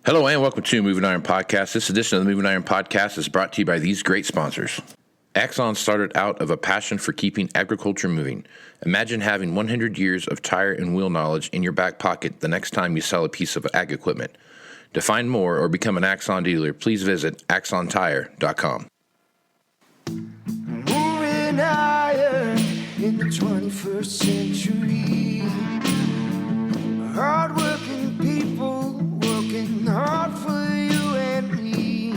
Hello and welcome to Moving Iron Podcast. This edition of the Moving Iron Podcast is brought to you by these great sponsors. Axon started out of a passion for keeping agriculture moving. Imagine having 100 years of tire and wheel knowledge in your back pocket the next time you sell a piece of ag equipment. To find more or become an Axon dealer, please visit agmarkets.com. Moving iron in the 21st century. Hard-working people working hard for you and me.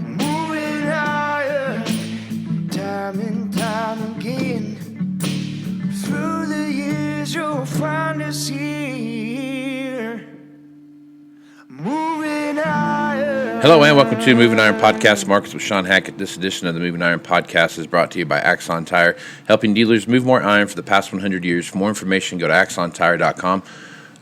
Moving iron, time and time again. Through the years you'll find us here. Moving iron. Hello and welcome to Moving Iron Podcast Markets with Shawn Hackett. This edition of the Moving Iron Podcast is brought to you by Axon Tire, helping dealers move more iron for the past 100 years. For more information, go to agmarkets.com.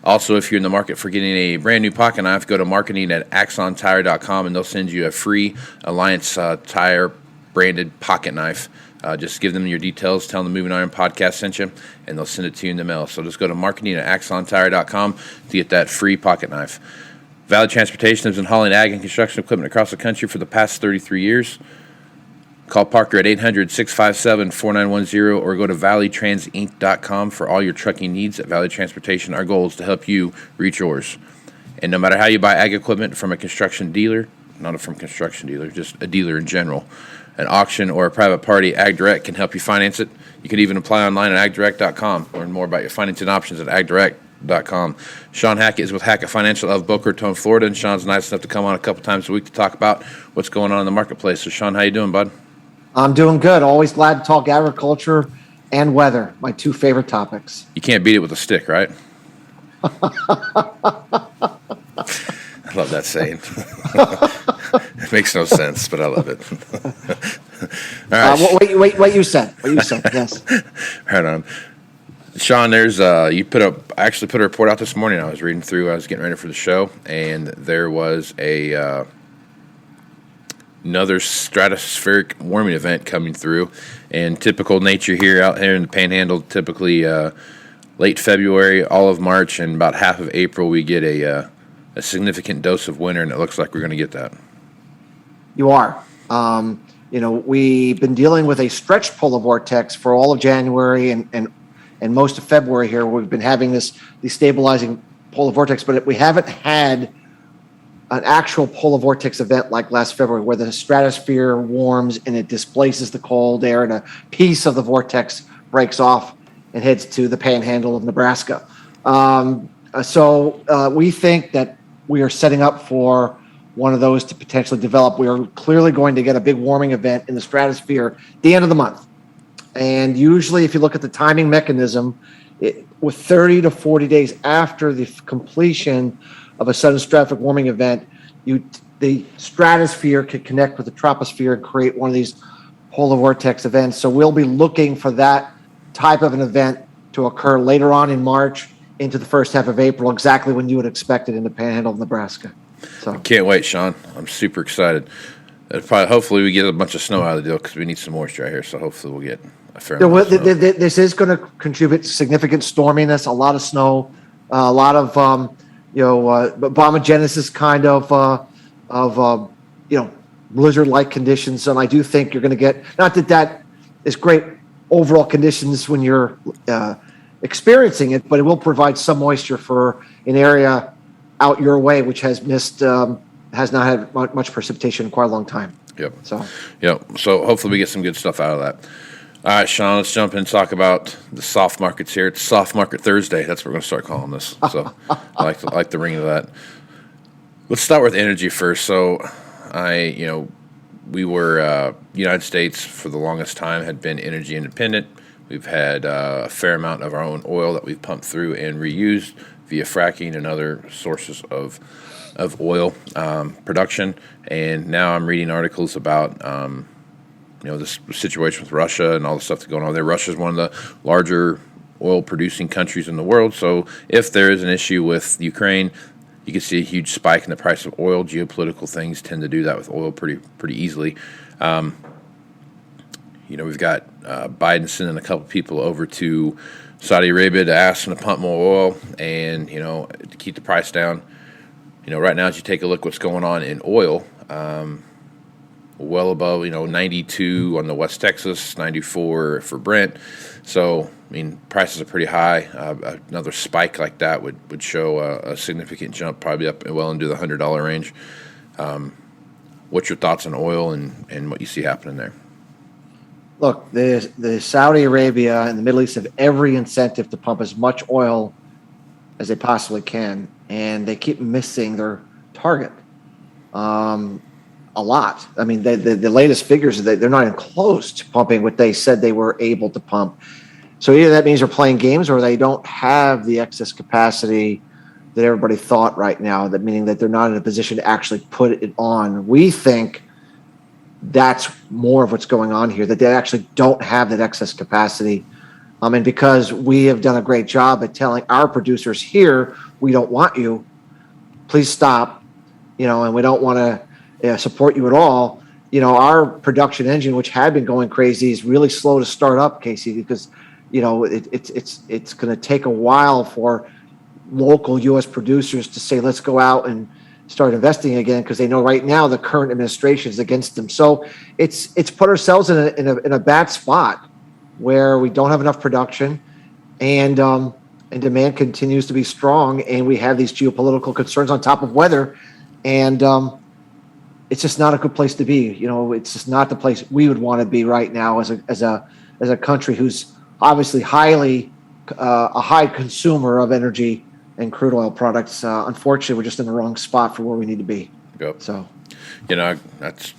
Also, if you're in the market for getting a brand new pocket knife, go to marketing@agmarkets.com and they'll send you a free Alliance Tire branded pocket knife. Just give them your details, tell them the Moving Iron Podcast sent you, and they'll send it to you in the mail. So just go to marketing@agmarkets.com to get that free pocket knife. Valley Transportation has been hauling ag and construction equipment across the country for the past 33 years. Call Parker at 800-657-4910 or go to valleytransinc.com for all your trucking needs at Valley Transportation. Our goal is to help you reach yours. And no matter how you buy ag equipment from a construction dealer, not from a construction dealer, just a dealer in general, an auction or a private party, AgDirect can help you finance it. You can even apply online at agdirect.com. Learn more about your financing options at agdirect.com. Shawn Hackett is with Hackett Financial of Boca Raton, Florida, and Shawn's nice enough to come on a couple times a week to talk about what's going on in the marketplace. So, Shawn, how you doing, bud? I'm doing good. Always glad to talk agriculture and weather, my two favorite topics. You can't beat it with a stick, right? I love that saying. It makes no sense, but I love it. All right. Wait, what you said. What you said, yes. Right on. Shawn, there's I actually put a report out this morning. I was reading through, I was getting ready for the show, and there was another stratospheric warming event coming through. And typical nature out here in the Panhandle, typically late February, all of March, and about half of April, we get a significant dose of winter, and it looks like we're going to get that. You are. We've been dealing with a stretch polar vortex for all of January and most of February here. We've been having these stabilizing polar vortex, but we haven't had an actual polar vortex event like last February where the stratosphere warms and it displaces the cold air and a piece of the vortex breaks off and heads to the Panhandle of Nebraska. So we think that we are setting up for one of those to potentially develop. We are clearly going to get a big warming event in the stratosphere at the end of the month. And usually, if you look at the timing mechanism, with 30 to 40 days after the completion of a sudden stratospheric warming event, the stratosphere could connect with the troposphere and create one of these polar vortex events. So we'll be looking for that type of an event to occur later on in March into the first half of April, exactly when you would expect it in the Panhandle of Nebraska. So I can't wait, Shawn. I'm super excited. Hopefully we get a bunch of snow out of the deal because we need some moisture out here. So hopefully we'll get a fair amount of snow. This is going to contribute to significant storminess, a lot of snow, a lot of bombogenesis kind of blizzard-like conditions. And I do think you're going to get, not that is great overall conditions when you're experiencing it, but it will provide some moisture for an area out your way, which has not had much precipitation in quite a long time. Yep. So hopefully we get some good stuff out of that. All right, Shawn, let's jump in and talk about the soft markets here. It's Soft Market Thursday. That's what we're going to start calling this. So I like the ring of that. Let's start with energy first. So we were, United States for the longest time had been energy independent. We've had a fair amount of our own oil that we've pumped through and reused via fracking and other sources of oil production. And now I'm reading articles about this situation with Russia and all the stuff that's going on there. Russia is one of the larger oil-producing countries in the world. So if there is an issue with Ukraine, you can see a huge spike in the price of oil. Geopolitical things tend to do that with oil pretty easily. We've got Biden sending a couple people over to Saudi Arabia to ask them to pump more oil and, to keep the price down. Right now, as you take a look what's going on in oil, well above, 92 on the West Texas, 94 for Brent. So, prices are pretty high. Another spike like that would show a significant jump, probably up well into the $100 range. What's your thoughts on oil and what you see happening there? Look, the Saudi Arabia and the Middle East have every incentive to pump as much oil as they possibly can, and they keep missing their target a lot. I mean, the latest figures are that they're not even close to pumping what they said they were able to pump. So either that means they're playing games or they don't have the excess capacity that everybody thought right now, that meaning that they're not in a position to actually put it on. We think that's more of what's going on here, that they actually don't have that excess capacity. And because we have done a great job at telling our producers here, we don't want you, please stop, and we don't want to support you at all. Our production engine, which had been going crazy, is really slow to start up, Casey, because, it's going to take a while for local U.S. producers to say, let's go out and start investing again, because they know right now the current administration is against them. So it's put ourselves in a bad spot where we don't have enough production, and demand continues to be strong, and we have these geopolitical concerns on top of weather, and it's just not a good place to be. It's just not the place we would want to be right now as a country who's obviously a high consumer of energy and crude oil products. Unfortunately, we're just in the wrong spot for where we need to be. Yep. So, that's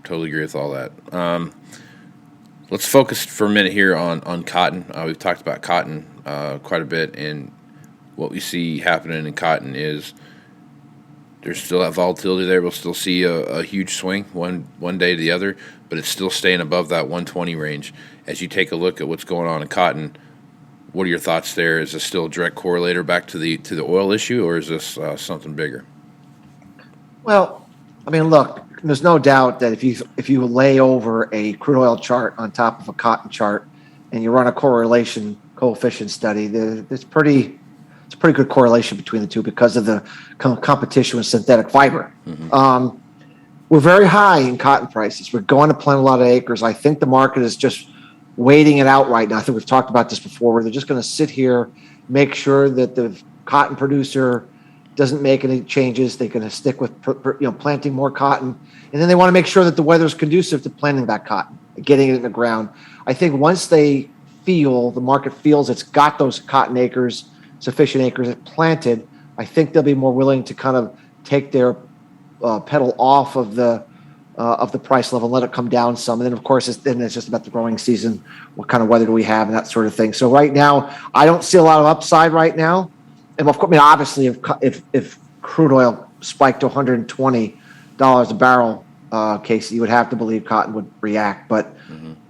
totally agree with all that. Let's focus for a minute here on cotton. We've talked about cotton quite a bit, and what we see happening in cotton is there's still that volatility there. We'll still see a huge swing one day to the other, but it's still staying above that 120 range. As you take a look at what's going on in cotton, what are your thoughts there? Is this still a direct correlator back to the oil issue, or is this something bigger? well, look, there's no doubt that if you lay over a crude oil chart on top of a cotton chart and you run a correlation coefficient study, it's a pretty good correlation between the two because of the competition with synthetic fiber. Mm-hmm. We're very high in cotton prices. We're going to plant a lot of acres. I think the market is just waiting it out right now. I think we've talked about this before, where they're just going to sit here, make sure that the cotton producer doesn't make any changes. They're going to stick with planting more cotton, and then they want to make sure that the weather is conducive to planting that cotton, getting it in the ground. I think once the market feels it's got those cotton acres, sufficient acres planted, I think they'll be more willing to kind of take their pedal off of the price level and let it come down some. And then, of course, it's just about the growing season. What kind of weather do we have and that sort of thing. So right now, I don't see a lot of upside right now. And of course, obviously, if crude oil spiked to $120 a barrel, Casey, you would have to believe cotton would react. But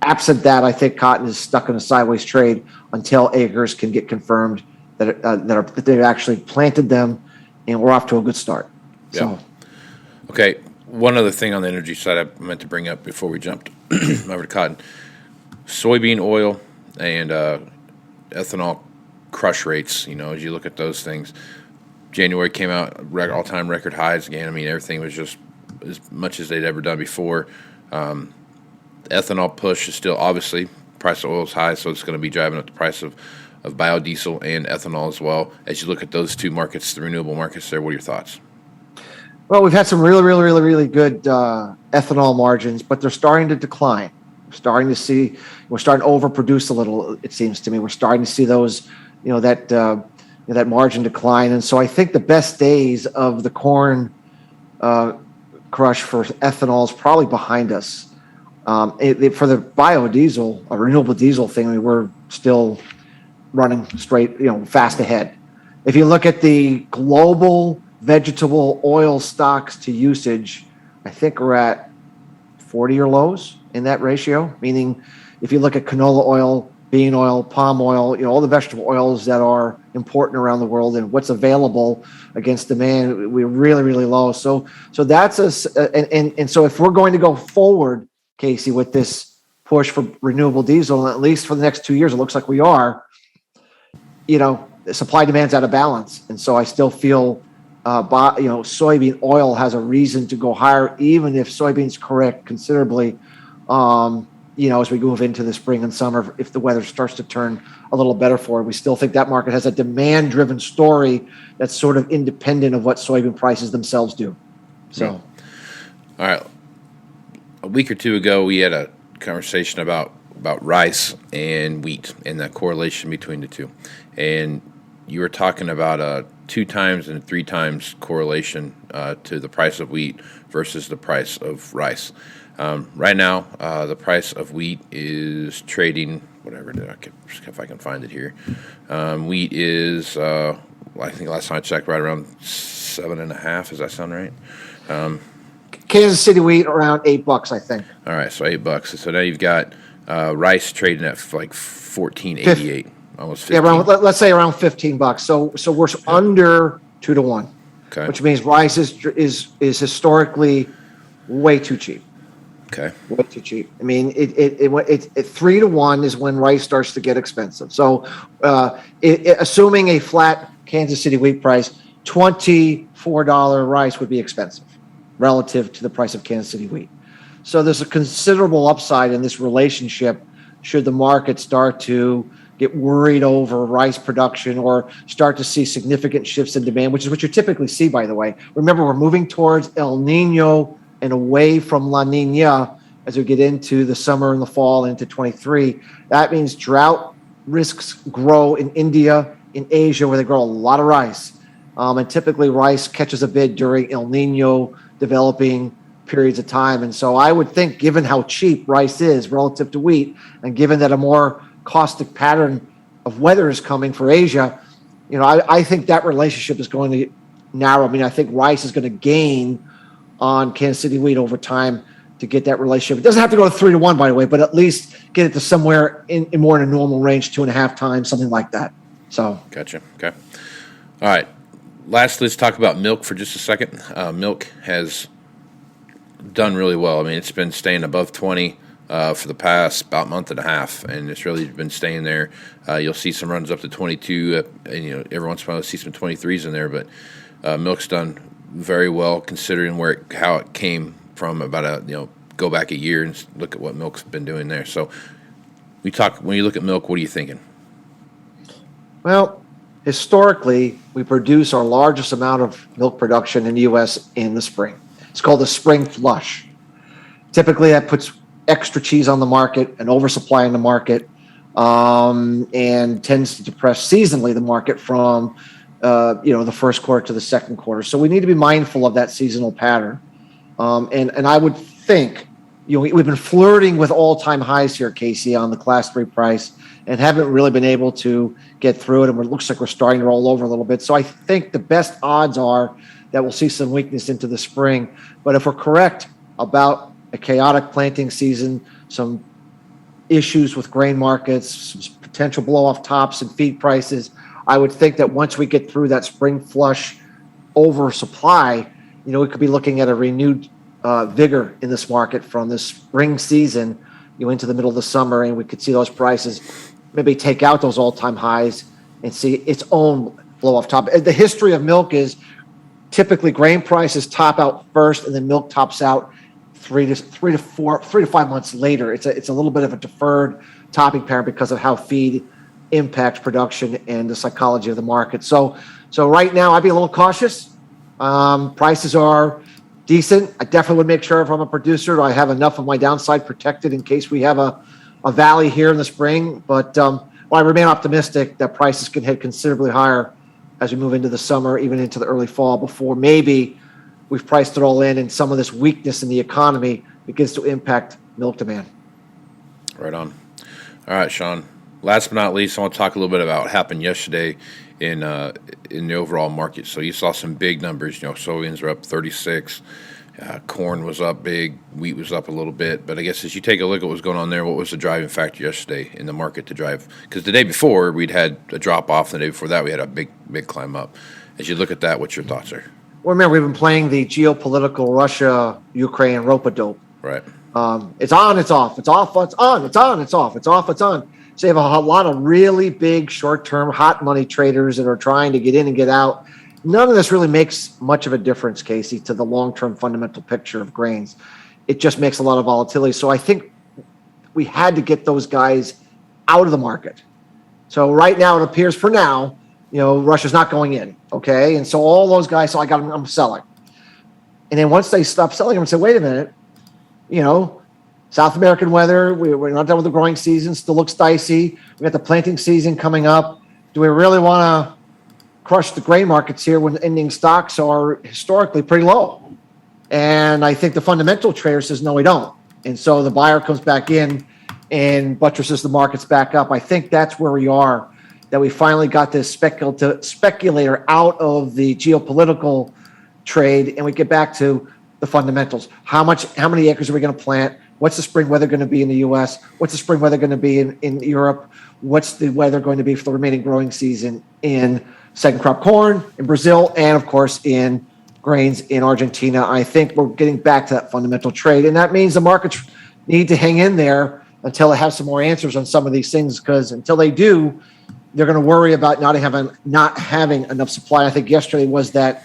absent that, I think cotton is stuck in a sideways trade until acres can get confirmed that they've actually planted them, and we're off to a good start. Yeah. So, okay. One other thing on the energy side I meant to bring up before we jumped over to cotton. Soybean oil and ethanol crush rates, as you look at those things. January came out all-time record highs again. Everything was just as much as they'd ever done before. The ethanol push is still, obviously, price of oil is high, so it's going to be driving up the price of biodiesel and ethanol as well. As you look at those two markets, the renewable markets there, what are your thoughts? well, we've had some really, really, really, really good ethanol margins, but they're starting to decline. We're starting to overproduce a little. It seems to me we're starting to see those, that margin decline, and so I think the best days of the corn crush for ethanol is probably behind us. For the biodiesel, a renewable diesel thing, we're still running straight, fast ahead. If you look at the global vegetable oil stocks to usage, I think we're at 40-year lows in that ratio, meaning if you look at canola oil, bean oil, palm oil, all the vegetable oils that are important around the world and what's available against demand, we're really, really low. So that's and so if we're going to go forward, Casey, with this push for renewable diesel, at least for the next 2 years, it looks like we are, supply demand's out of balance. And so I still feel soybean oil has a reason to go higher, even if soybeans correct considerably. As we move into the spring and summer, if the weather starts to turn a little better for it, we still think that market has a demand-driven story that's sort of independent of what soybean prices themselves do. So, all right. A week or two ago, we had a conversation about rice and wheat and the correlation between the two, and you were talking about a 2 times and 3 times correlation to the price of wheat versus the price of rice. Right now, the price of wheat is trading, if I can find it here. Wheat is, I think last time I checked, right around 7.5. Does that sound right? Kansas City wheat around $8, I think. All right, so $8. So now you've got rice trading at like $14.88, almost 15. Yeah, let's say around $15. So we're under 2 to 1, okay, which means rice is historically way too cheap. Okay. Way too cheap. I mean, it 3 to 1 is when rice starts to get expensive. So, assuming a flat Kansas City wheat price, $24 rice would be expensive relative to the price of Kansas City wheat. So there's a considerable upside in this relationship should the market start to get worried over rice production or start to see significant shifts in demand, which is what you typically see, by the way. Remember, we're moving towards El Nino and away from La Nina as we get into the summer and the fall into 23. That means drought risks grow in India, in Asia, where they grow a lot of rice. And typically rice catches a bid during El Nino developing periods of time. And so I would think, given how cheap rice is relative to wheat, and given that a more caustic pattern of weather is coming for Asia, I think that relationship is going to narrow. I mean, I think rice is going to gain on Kansas City wheat over time to get that relationship. It doesn't have to go to 3 to 1, by the way, but at least get it to somewhere in more in a normal range, 2.5 times, something like that. So, gotcha. Okay. All right. Lastly, let's talk about milk for just a second. Milk has done really well. I mean, it's been staying above 20 for the past about month and a half, and it's really been staying there. You'll see some runs up to 22, and every once in a while you'll see some 23s in there, but milk's done very well considering how it came from about go back a year and look at what milk's been doing there. So when you look at milk, what are you thinking? Well, historically, we produce our largest amount of milk production in the U.S. in the spring. It's called the spring flush. Typically, that puts extra cheese on the market, an oversupply in the market, and tends to depress seasonally the market from the first quarter to the second quarter. So we need to be mindful of that seasonal pattern. And I would think, we've been flirting with all-time highs here, Casey, on the Class 3 price, and haven't really been able to get through it. And it looks like we're starting to roll over a little bit. So I think the best odds are that we'll see some weakness into the spring. But if we're correct about a chaotic planting season, some issues with grain markets, some potential blow-off tops and feed prices, I would think that once we get through that spring flush oversupply, we could be looking at a renewed vigor in this market from this spring season into the middle of the summer, and we could see those prices maybe take out those all-time highs and see its own blow-off top. The history of milk is typically grain prices top out first, and then milk tops out 3 to 5 months later. It's a little bit of a deferred topping pattern because of how feed impacts production and the psychology of the market. So right now, I'd be a little cautious. Prices are decent. I definitely would make sure if I'm a producer, I have enough of my downside protected in case we have a valley here in the spring. But I remain optimistic that prices can head considerably higher as we move into the summer, even into the early fall, before maybe we've priced it all in and some of this weakness in the economy begins to impact milk demand. Right on. All right, Shawn. Last but not least, I want to talk a little bit about what happened yesterday in the overall market. So you saw some big numbers. Soybeans were up 36. Corn was up big. Wheat was up a little bit. But I guess as you take a look at what was going on there, what was the driving factor yesterday in the market to drive? Because the day before, we'd had a drop-off. And the day before that, we had a big climb up. As you look at that, what's your thoughts there? Well, remember, we've been playing the geopolitical Russia-Ukraine rope-a-dope. Right. It's on, it's off. It's off, it's on. It's on, it's off. It's off, it's on. So you have a lot of really big short-term hot money traders that are trying to get in and get out. None of this really makes much of a difference, Casey, to the long-term fundamental picture of grains. It just makes a lot of volatility. So I think we had to get those guys out of the market. So right now, it appears for now, Russia's not going in, okay? And so all those guys, so I'm selling. And then once they stop selling them and say, wait a minute, South American weather, we're not done with the growing season, still looks dicey. We got the planting season coming up. Do we really want to crush the grain markets here when ending stocks are historically pretty low? And I think the fundamental trader says, no, we don't. And so the buyer comes back in and buttresses the markets back up. I think that's where we are, that we finally got this speculator out of the geopolitical trade, and we get back to the fundamentals. How many acres are we going to plant? What's the spring weather going to be in the U.S.? What's the spring weather going to be in Europe? What's the weather going to be for the remaining growing season in second crop corn in Brazil, and of course in grains in Argentina? I think we're getting back to that fundamental trade, and that means the markets need to hang in there until they have some more answers on some of these things, because until they do, they're going to worry about not having enough supply. I think yesterday was that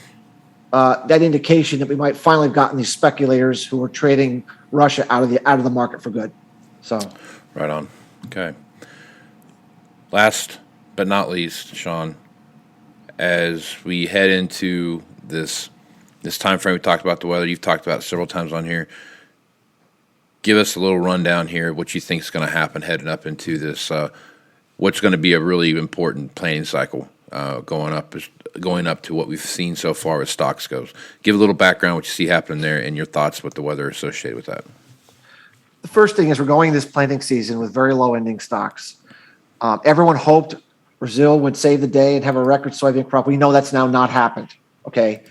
indication that we might finally have gotten these speculators who were trading Russia out of the market for good. So, right on. Okay. Last but not least, Shawn, as we head into this time frame, we talked about the weather. You've talked about it several times on here. Give us a little rundown here of what you think is going to happen heading up into this. What's going to be a really important planting cycle going up to what we've seen so far as stocks goes. Give a little background what you see happening there and your thoughts with the weather associated with that. The first thing is we're going this planting season with very low ending stocks. Everyone hoped Brazil would save the day and have a record soybean crop. We know that's now not happened. Okay,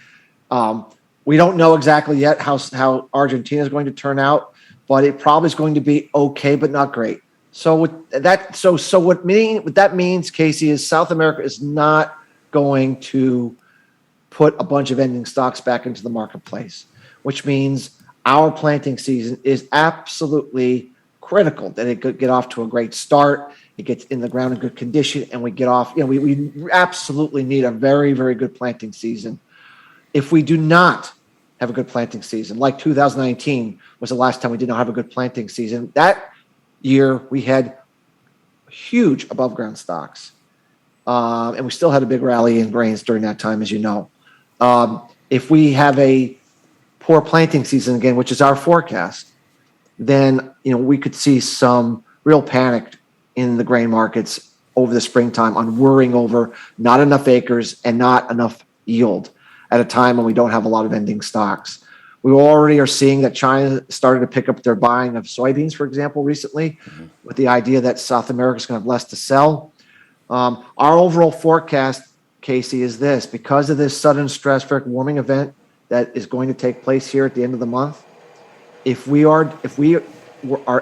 we don't know exactly yet how Argentina is going to turn out, but it probably is going to be okay, but not great. So what that means, Casey, is South America is not going to put a bunch of ending stocks back into the marketplace, which means our planting season is absolutely critical that it could get off to a great start. It gets in the ground in good condition, and we get off. We absolutely need a very, very good planting season. If we do not have a good planting season, like 2019 was the last time we did not have a good planting season, that year we had huge above ground stocks, and we still had a big rally in grains during that time, as you know. If we have a poor planting season again, which is our forecast, then we could see some real panic in the grain markets over the springtime on worrying over not enough acres and not enough yield at a time when we don't have a lot of ending stocks. We already are seeing that China started to pick up their buying of soybeans, for example, recently, with the idea that South America is going to have less to sell. Our overall forecast, Casey, is this: because of this sudden stratospheric warming event that is going to take place here at the end of the month, if we are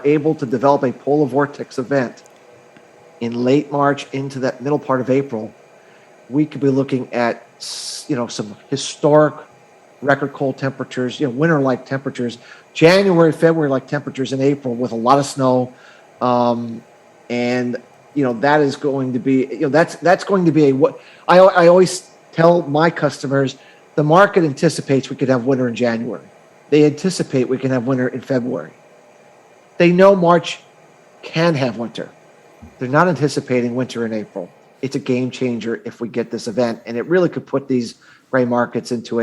able to develop a polar vortex event in late March into that middle part of April, we could be looking at some historic record cold temperatures, winter-like temperatures, January, February-like temperatures in April with a lot of snow, and that is going to be that's going to be what I always tell my customers. The market anticipates we could have winter in January. They anticipate we can have winter in February. They know March can have winter. They're not anticipating winter in April. It's a game changer if we get this event, and it really could put these grain markets into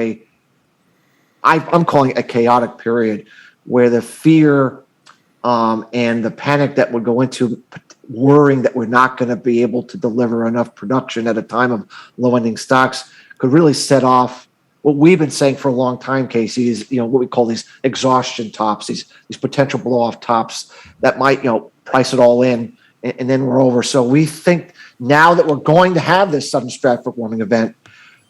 I'm calling it a chaotic period, where the fear and the panic that would go into worrying that we're not going to be able to deliver enough production at a time of low ending stocks could really set off what we've been saying for a long time, Casey, is what we call these exhaustion tops, these potential blow off tops that might price it all in, and then we're over. So we think now that we're going to have this sudden stratospheric warming event,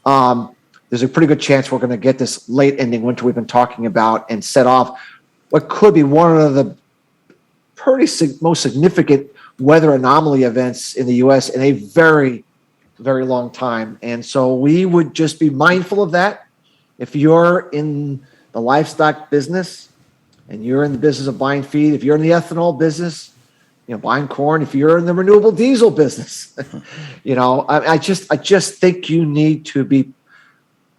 there's a pretty good chance we're going to get this late ending winter we've been talking about and set off what could be one of the most significant weather anomaly events in the U.S. in a very, very long time. And so we would just be mindful of that. If you're in the livestock business and you're in the business of buying feed, if you're in the ethanol business, buying corn, if you're in the renewable diesel business, I just think you need to be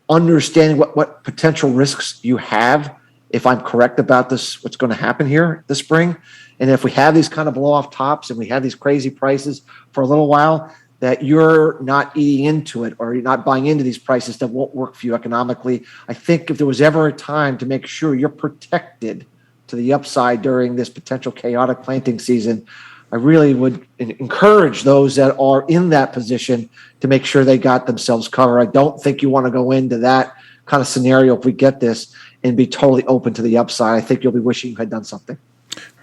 understanding what potential risks you have, if I'm correct about this, what's going to happen here this spring. And if we have these kind of blow off tops and we have these crazy prices for a little while, that you're not eating into it, or you're not buying into these prices that won't work for you economically. I think if there was ever a time to make sure you're protected to the upside during this potential chaotic planting season, I really would encourage those that are in that position to make sure they got themselves covered. I don't think you want to go into that kind of scenario if we get this and be totally open to the upside. I think you'll be wishing you had done something.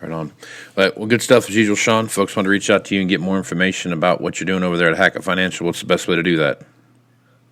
Right on. Well, good stuff as usual, Shawn. Folks want to reach out to you and get more information about what you're doing over there at Hackett Financial. What's the best way to do that?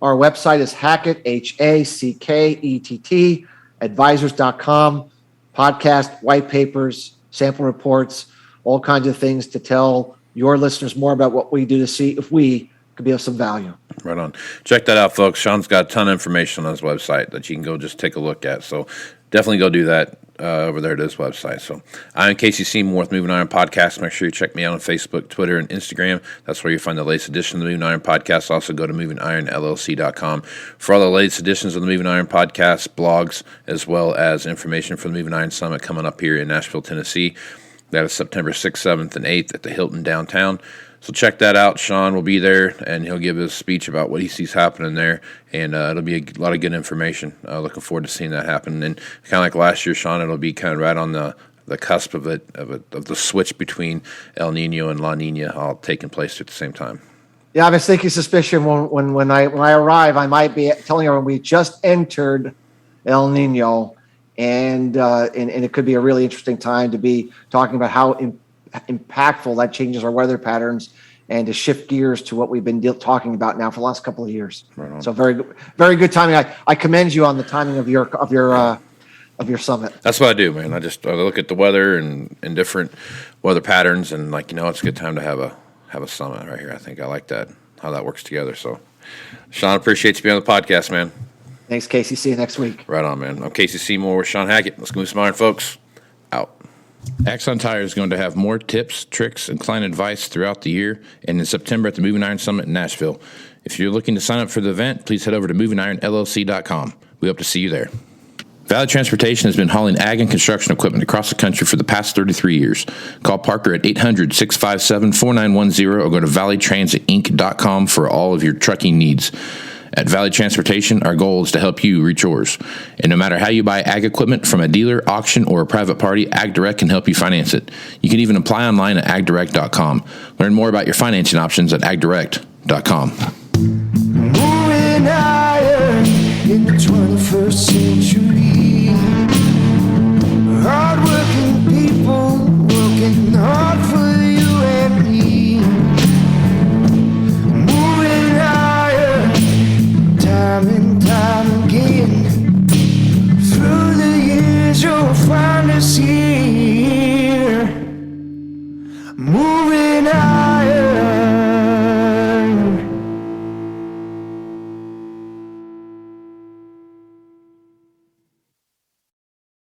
Our website is Hackett, Hackett, advisors.com. Podcast, white papers, sample reports, all kinds of things to tell your listeners more about what we do to see if we could be of some value. Right on. Check that out, folks. Shawn's got a ton of information on his website that you can go just take a look at. So definitely go do that over there at his website. So I'm Casey Seymour with Moving Iron Podcast. Make sure you check me out on Facebook, Twitter, and Instagram. That's where you find the latest edition of the Moving Iron Podcast. Also go to MovingIronLLC.com for all the latest editions of the Moving Iron Podcast, blogs, as well as information for the Moving Iron Summit coming up here in Nashville, Tennessee. That is September 6th, 7th, and 8th at the Hilton downtown. So check that out. Shawn will be there, and he'll give his speech about what he sees happening there, and it'll be a lot of good information. Looking forward to seeing that happen. And kind of like last year, Shawn, it'll be kind of right on the cusp of the switch between El Nino and La Nina all taking place at the same time. Yeah, I was thinking suspicion when I arrive, I might be telling everyone we just entered El Nino, and it could be a really interesting time to be talking about how impactful that changes our weather patterns and to shift gears to what we've been talking about now for the last couple of years. Right. So very good timing. I commend you on the timing of your summit. That's what I do, man. I look at the weather and different weather patterns, and it's a good time to have a summit right here. I think I like that, how that works together. So, Shawn, appreciate you being on the podcast, man. Thanks, Casey. See you next week. Right on, man. I'm Casey Seymour with Shawn Hackett. Let's go move some iron, folks. Out. Axon Tire is going to have more tips, tricks, and client advice throughout the year and in September at the Moving Iron Summit in Nashville. If you're looking to sign up for the event, please head over to MovingIronLLC.com. We hope to see you there. Valley Transportation has been hauling ag and construction equipment across the country for the past 33 years. Call Parker at 800-657-4910 or go to valleytransitinc.com for all of your trucking needs. At Valley Transportation, our goal is to help you reach yours. And no matter how you buy ag equipment from a dealer, auction, or a private party, AgDirect can help you finance it. You can even apply online at agdirect.com. Learn more about your financing options at agdirect.com. Moving iron in the 21st century. Hard-working people working hard for you and me. Moving iron, time and time again. Through the years you'll find us here.